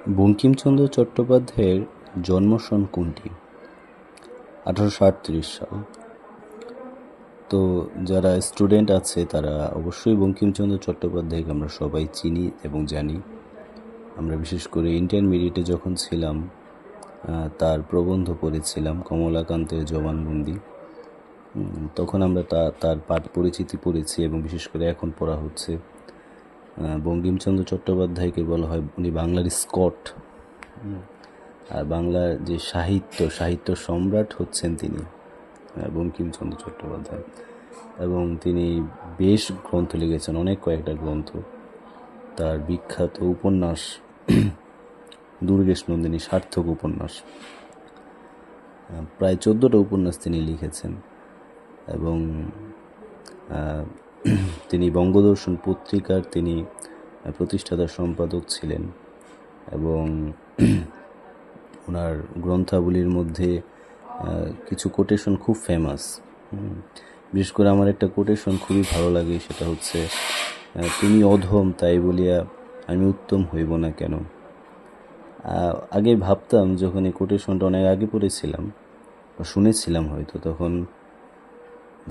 বঙ্কিমচন্দ্র চট্টোপাধ্যায়ের জন্মসন কোনটি? 1838 সাল। তো যারা স্টুডেন্ট আছে তারা অবশ্যই বঙ্কিমচন্দ্র চট্টোপাধ্যায়কে আমরা সবাই চিনি এবং জানি। আমরা বিশেষ করে ইন্টারমিডিয়েটে যখন ছিলাম তার প্রবন্ধ পড়েছিলাম, কমলাকান্তের জবানবন্দি। তখন আমরা তার পাঠ পরিচিতি পড়েছি এবং বিশেষ করে এখন পড়া হচ্ছে। বঙ্কিমচন্দ্র চট্টোপাধ্যায়কে বলা হয় উনি বাংলার স্কট, আর বাংলার যে সাহিত্য সম্রাট হচ্ছেন তিনি বঙ্কিমচন্দ্র চট্টোপাধ্যায়। এবং তিনি বেশ গ্রন্থ লিখেছেন, অনেক কয়েকটা গ্রন্থ। তার বিখ্যাত উপন্যাস দুর্গেশ নন্দিনী সার্থক উপন্যাস, প্রায় 14টা উপন্যাস তিনি লিখেছেন। এবং তিনি বঙ্গদর্শন পত্রিকার তিনি প্রতিষ্ঠাতা সম্পাদক ছিলেন। এবং ওনার গ্রন্থাবলীর মধ্যে কিছু কোটেশন খুব ফেমাস। বিশেষ করে আমার একটা কোটেশন খুবই ভালো লাগে, সেটা হচ্ছে, তুমি অধম তাই বলিয়া আমি উত্তম হইব না কেন। আগে ভাবতাম, যখন এই কোটেশনটা অনেক আগে পড়েছিলাম বা শুনেছিলাম হয়তো, তখন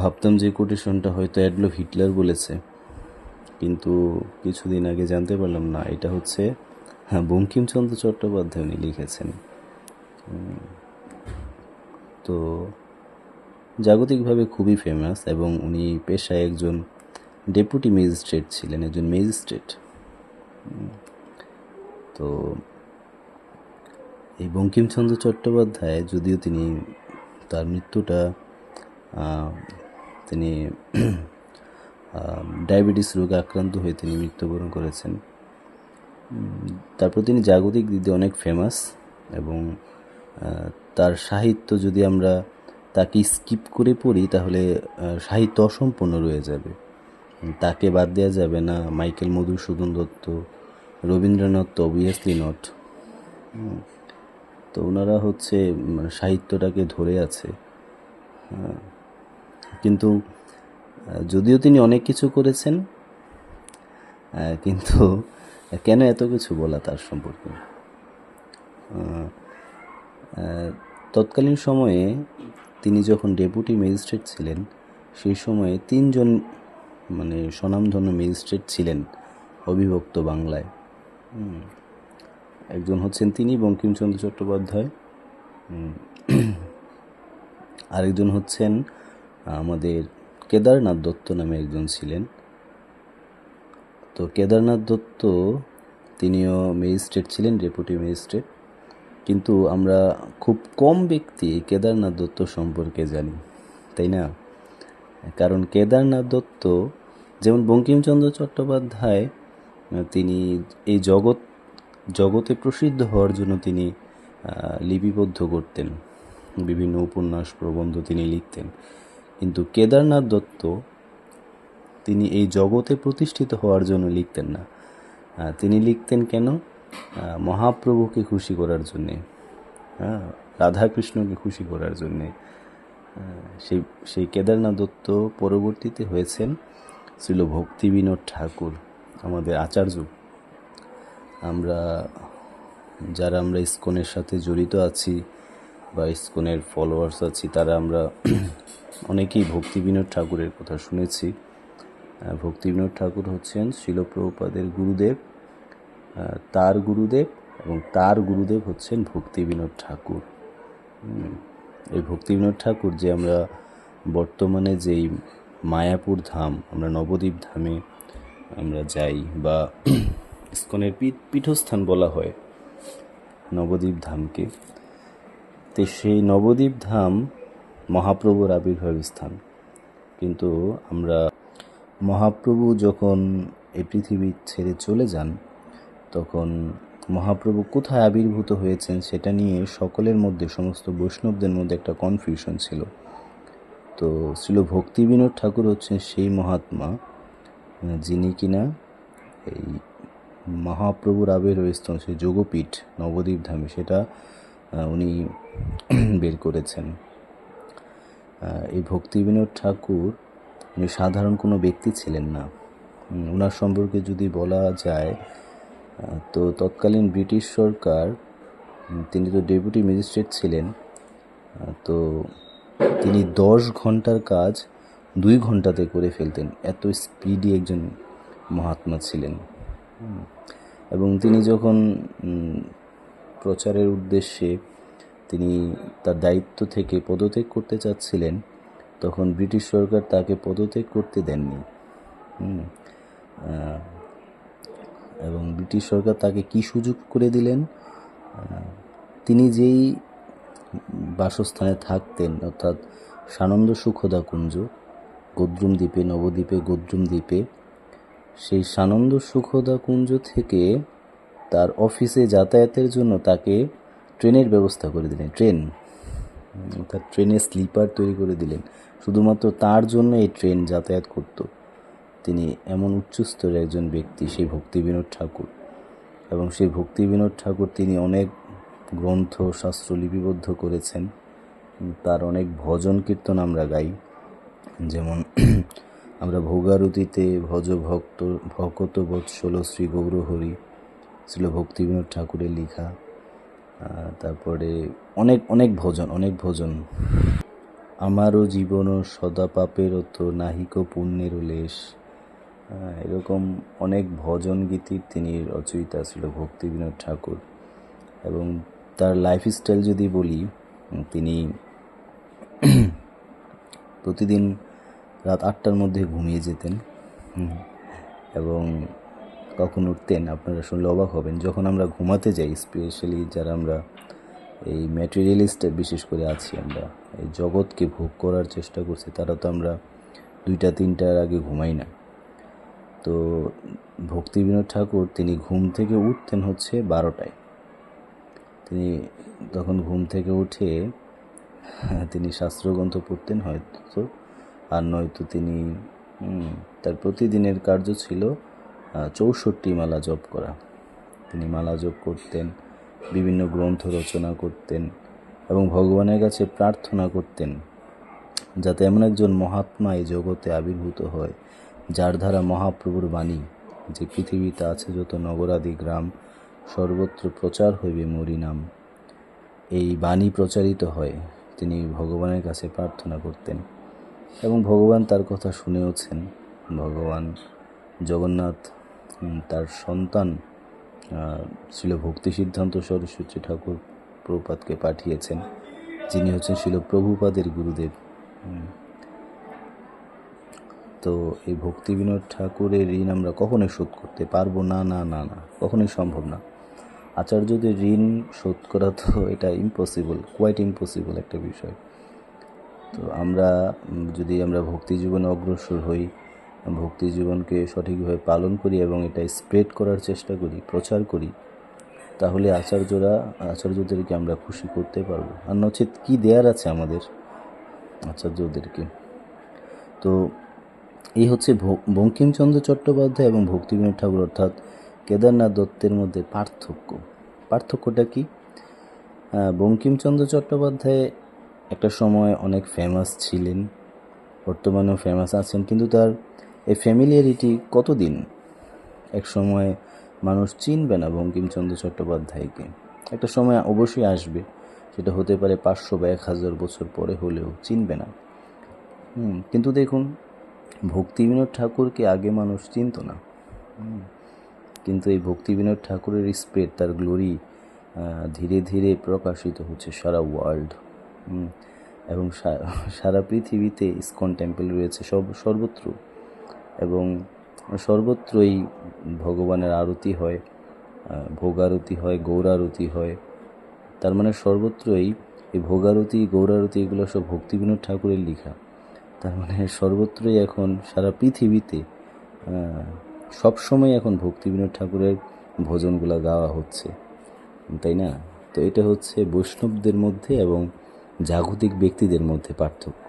ভাবতাম যে কোটেশনটা হয়তো অ্যাডলফ হিটলার বলেছে, কিন্তু কিছুদিন আগে জানতে পারলাম না, এটা হচ্ছে বঙ্কিমচন্দ্র চট্টোপাধ্যায় উনি লিখেছেন। তো জাগতিকভাবে খুবই ফেমাস, এবং উনি পেশায় একজন ডেপুটি ম্যাজিস্ট্রেট ছিলেন, একজন ম্যাজিস্ট্রেট। তো এই বঙ্কিমচন্দ্র চট্টোপাধ্যায়, যদিও তিনি তার মৃত্যুটা তিনি ডায়াবেটিস রোগে আক্রান্ত হয়ে তিনি মৃত্যুবরণ করেছেন। তারপর তিনি জাগতিক দিক দিয়ে অনেক ফেমাস, এবং তার সাহিত্য যদি আমরা তাকে স্কিপ করে পড়ি তাহলে সাহিত্য অসম্পূর্ণ রয়ে যাবে। তাকে বাদ দেওয়া যাবে না। মাইকেল মধুসূদন দত্ত, রবীন্দ্রনাথ তো অবভিয়াসলি নট। তো ওনারা হচ্ছে সাহিত্যটাকে ধরে আছে। কিন্তু যদিও তিনি অনেক কিছু করেছেন, কিন্তু কেন এত কিছু বলা তার সম্পর্কে? তৎকালীন সময়ে তিনি যখন ডেপুটি ম্যাজিস্ট্রেট ছিলেন, সেই সময়ে 3জন স্বনামধন্য ম্যাজিস্ট্রেট ছিলেন অবিভক্ত বাংলায়। একজন হচ্ছেন তিনি বঙ্কিমচন্দ্র চট্টোপাধ্যায়, আরেকজন হচ্ছেন আমাদের কেদারনাথ দত্ত নামে একজন ছিলেন। তো কেদারনাথ দত্ত তিনিও ম্যাজিস্ট্রেট ছিলেন, ডেপুটি ম্যাজিস্ট্রেট। কিন্তু আমরা খুব কম ব্যক্তি কেদারনাথ দত্ত সম্পর্কে জানি, তাই না? কারণ কেদারনাথ দত্ত, যেমন বঙ্কিমচন্দ্র চট্টোপাধ্যায়, তিনি এই জগতে প্রসিদ্ধ হওয়ার জন্য তিনি লিপিবদ্ধ করতেন, বিভিন্ন উপন্যাস প্রবন্ধ তিনি লিখতেন। কিন্তু কেদারনাথ দত্ত তিনি এই জগতে প্রতিষ্ঠিত হওয়ার জন্য লিখতেন না। তিনি লিখতেন কেন? মহাপ্রভুকে খুশি করার জন্যে, রাধাকৃষ্ণকে খুশি করার জন্যে। সেই কেদারনাথ দত্ত পরবর্তীতে হয়েছেন ছিল ভক্তিবিনোদ ঠাকুর, আমাদের আচার্য। যারা আমরা ইসকনের সাথে জড়িত আছি বা ইসকনের ফলোয়ার্স আছি, তারা আমরা অনেকেই ভক্তিবিনোদ ঠাকুরের কথা শুনেছি। ভক্তিবিনোদ ঠাকুর হচ্ছেন শিল প্রভুপাদের গুরুদেব, তার গুরুদেব, এবং তার গুরুদেব হচ্ছেন ভক্তিবিনোদ ঠাকুর। এই ভক্তিবিনোদ ঠাকুর, যে আমরা বর্তমানে যেই মায়াপুর ধাম, আমরা নবদ্বীপ ধামে আমরা যাই, বা ইসকনের পীঠস্থান বলা হয় নবদ্বীপ ধামকে, তো সেই নবদ্বীপ ধাম মহাপ্রভুর আবির্ভাব স্থান। কিন্তু আমরা মহাপ্রভু যখন এই পৃথিবী ছেড়ে চলে যান, তখন মহাপ্রভু কোথায় আবির্ভূত হয়েছেন সেটা নিয়ে সকলের মধ্যে, সমস্ত বৈষ্ণবদের মধ্যে একটা কনফিউশন ছিল। তো ছিল ভক্তিবিনোদ ঠাকুর হচ্ছেন সেই মহাত্মা যিনি কিনা এই মহাপ্রভুর আবির্ভাব স্থান, সেই যোগপীঠ নবদ্বীপ ধামে, সেটা উনি বের করেছেন। এই ভক্তিবিনোদ ঠাকুর উনি সাধারণ কোনো ব্যক্তি ছিলেন না। ওনার সম্পর্কে যদি বলা যায়, তো তৎকালীন ব্রিটিশ সরকার, তিনি তো ডেপুটি ম্যাজিস্ট্রেট ছিলেন, তো তিনি 10 ঘন্টার কাজ 2 ঘন্টাতে করে ফেলতেন। এত স্পিডি একজন মহাত্মা ছিলেন। এবং তিনি যখন প্রচারের উদ্দেশ্যে তিনি তার দায়িত্ব থেকে পদত্যাগ করতে চাচ্ছিলেন, তখন ব্রিটিশ সরকার তাকে পদত্যাগ করতে দেননি। এবং ব্রিটিশ সরকার তাকে কি সুযোগ করে দিলেন, তিনি যেই বাসস্থানে থাকতেন, অর্থাৎ সানন্দ সুখদা কুঞ্জ, গদ্রুম দ্বীপে, নবদ্বীপে গদ্রুম দ্বীপে, সেই সানন্দ সুখদা কুঞ্জ থেকে তার অফিসে যাতায়াতের জন্য তাকে ট্রেনের ব্যবস্থা করে দিলেন। তার ট্রেনের স্লিপার তৈরি করে দিলেন, শুধুমাত্র তার জন্য এই ট্রেন যাতায়াত করত। তিনি এমন উচ্চস্তরের একজন ব্যক্তি, সেই ভক্তিবিনোদ ঠাকুর। এবং সেই ভক্তিবিনোদ ঠাকুর তিনি অনেক গ্রন্থ শাস্ত্র লিপিবদ্ধ করেছেন। তার অনেক ভজন কীর্তন আমরা গাই, যেমন আমরা ভোগারতিতে ভজ ভকত বৎসল শ্রী গৌরহরি, ছিল ভক্তিবিনোদ ঠাকুরের লেখা। তারপরে অনেক ভজন। আমারও জীবন সদা পাপের তো নাহিক পুণ্যের লেশ, এরকম অনেক ভজন গীতির তিনি রচয়িতা ছিল ভক্তিবিনোদ ঠাকুর। এবং তার লাইফস্টাইল যদি বলি, তিনি প্রতিদিন রাত 8টার মধ্যে ঘুমিয়ে যেতেন এবং কখন উঠতেন আপনারা শুনলে অবাক হবেন। যখন আমরা ঘুমাতে যাই, স্পেশালি যারা আমরা এই ম্যাটেরিয়ালিস্ট বিশেষ করে আছি, আমরা এই জগৎকে ভোগ করার চেষ্টা করছি, তারা তো আমরা 2টা-3টার আগে ঘুমাই না। তো ভক্তিবিনোদ ঠাকুর তিনি ঘুম থেকে উঠতেন হচ্ছে 12টায়। তিনি তখন ঘুম থেকে উঠে তিনি শাস্ত্রগ্রন্থ পড়তেন হয়তো, আর নয়তো তিনি তার প্রতিদিনের কার্য ছিল 64 মালা জপ করা। তিনি মালা জপ করতেন, বিভিন্ন গ্রন্থ রচনা করতেন এবং ভগবানের কাছে প্রার্থনা করতেন যাতে এমন একজন মহাত্মা এই জগতে আবির্ভূত হয়, যার দ্বারা মহাপ্রভুর বাণী, যে পৃথিবীতে আছে যত নগরাদি গ্রাম, সর্বত্র প্রচার হইবে মরি নাম, এই বাণী প্রচারিত হয়। তিনি ভগবানের কাছে প্রার্থনা করতেন এবং ভগবান তার কথা শুনেওছেন। ভগবান জগন্নাথ তার সন্তান ছিল ভক্তি সিদ্ধান্ত সরস্বতী ঠাকুর প্রভুপাদকে পাঠিয়েছেন, যিনি হচ্ছেন ছিল প্রভুপাদের গুরুদেব। তো এই ভক্তিবিনোদ ঠাকুরের ঋণ আমরা কখনোই শোধ করতে পারবো না, কখনোই সম্ভব না। আচার্যদের ঋণ শোধ করা তো এটা কোয়াইট ইম্পসিবল একটা বিষয়। তো আমরা যদি ভক্তি জীবনে অগ্রসর হই, ভক্তি জীবনকে সঠিকভাবে পালন করি এবং এটা স্প্রেড করার চেষ্টা করি, প্রচার করি, তাহলে আচার্যদেরকে আমরা খুশি করতে পারবো। আর নচেত কি দেয়ার আছে আমাদের আচার্যদেরকে? তো এই হচ্ছে বঙ্কিমচন্দ্র চট্টোপাধ্যায় এবং ভক্তিবিনোদ ঠাকুর অর্থাৎ কেদারনাথ দত্তের মধ্যে পার্থক্যটা কি? বঙ্কিমচন্দ্র চট্টোপাধ্যায় একটা সময় অনেক ফেমাস ছিলেন, বর্তমানেও ফেমাস আছেন, কিন্তু তার এই ফ্যামিলিয়ারিটি কতদিন? এক সময় মানুষ চিনবে না বঙ্কিমচন্দ্র চট্টোপাধ্যায়কে, একটা সময় অবশ্যই আসবে, সেটা হতে পারে 500 বা 1000 বছর পরে হলেও চিনবে না। কিন্তু দেখুন, ভক্তিবিনোদ ঠাকুরকে আগে মানুষ চিনত না, কিন্তু এই ভক্তিবিনোদ ঠাকুরের স্প্রেড, তার গ্লোরি ধীরে ধীরে প্রকাশিত হচ্ছে সারা ওয়ার্ল্ড এবং সারা পৃথিবীতে ইসকন টেম্পল রয়েছে সর্বত্র, এবং সর্বত্রই ভগবানের আরতি হয়, ভোগারতি হয়, গৌরারতি হয়। তার মানে সর্বত্রই এই ভোগারতি, গৌরারতি এগুলো সব ভক্তিবিনোদ ঠাকুরের লেখা। তার মানে সর্বত্রই এখন সারা পৃথিবীতে সবসময় এখন ভক্তিবিনোদ ঠাকুরের ভজনগুলো গাওয়া হচ্ছে, তাই না? তো এটা হচ্ছে বৈষ্ণবদের মধ্যে এবং জাগতিক ব্যক্তিদের মধ্যে পার্থক্য।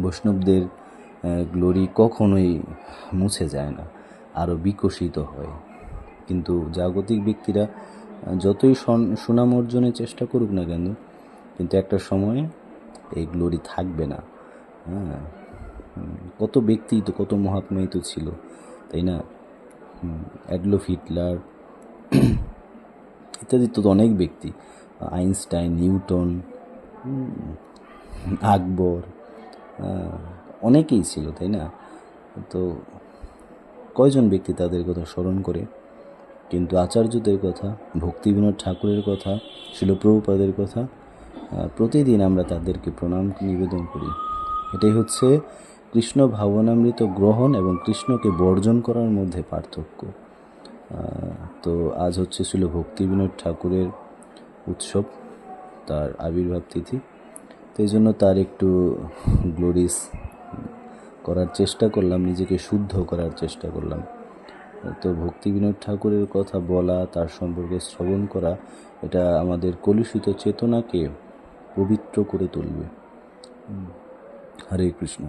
বৈষ্ণবদের গ্লোরি কখনোই মুছে যায় না, আরও বিকশিত হয়, কিন্তু জাগতিক ব্যক্তিরা যতই সুনাম অর্জনের চেষ্টা করুক না কেন, কিন্তু একটা সময় এই গ্লোরি থাকবে না। কত ব্যক্তি তো, কত মহাত্মাই তো ছিল, তাই না? অ্যাডলফ হিটলার ইত্যাদি তো অনেক ব্যক্তি, আইনস্টাইন, নিউটন, আকবর, অনেকেই ছিল, তাই না? তো কয়জন ব্যক্তি তাদের কথা স্মরণ করে, কিন্তু আচার্যদের কথা, ভক্তিবিনোদ ঠাকুরের কথা, শিল প্রভুপাদের কথা প্রতিদিন আমরা তাদেরকে প্রণাম নিবেদন করি। এটাই হচ্ছে কৃষ্ণ ভাবনামৃত গ্রহণ এবং কৃষ্ণকে বর্জন করার মধ্যে পার্থক্য। তো আজ হচ্ছে ছিল ভক্তিবিনোদ ঠাকুরের উৎসব, তার আবির্ভাব তিথি। তো এই জন্য তার একটু গ্লোরিস করার চেষ্টা করলাম, নিজেকে শুদ্ধ করার চেষ্টা করলাম। তো ভক্তিবিনোদ ঠাকুরের কথা বলা, তার সম্পর্কে শ্রবণ করা, এটা আমাদের কলুষিত চেতনাকে পবিত্র করে তুলবে। হরে কৃষ্ণ।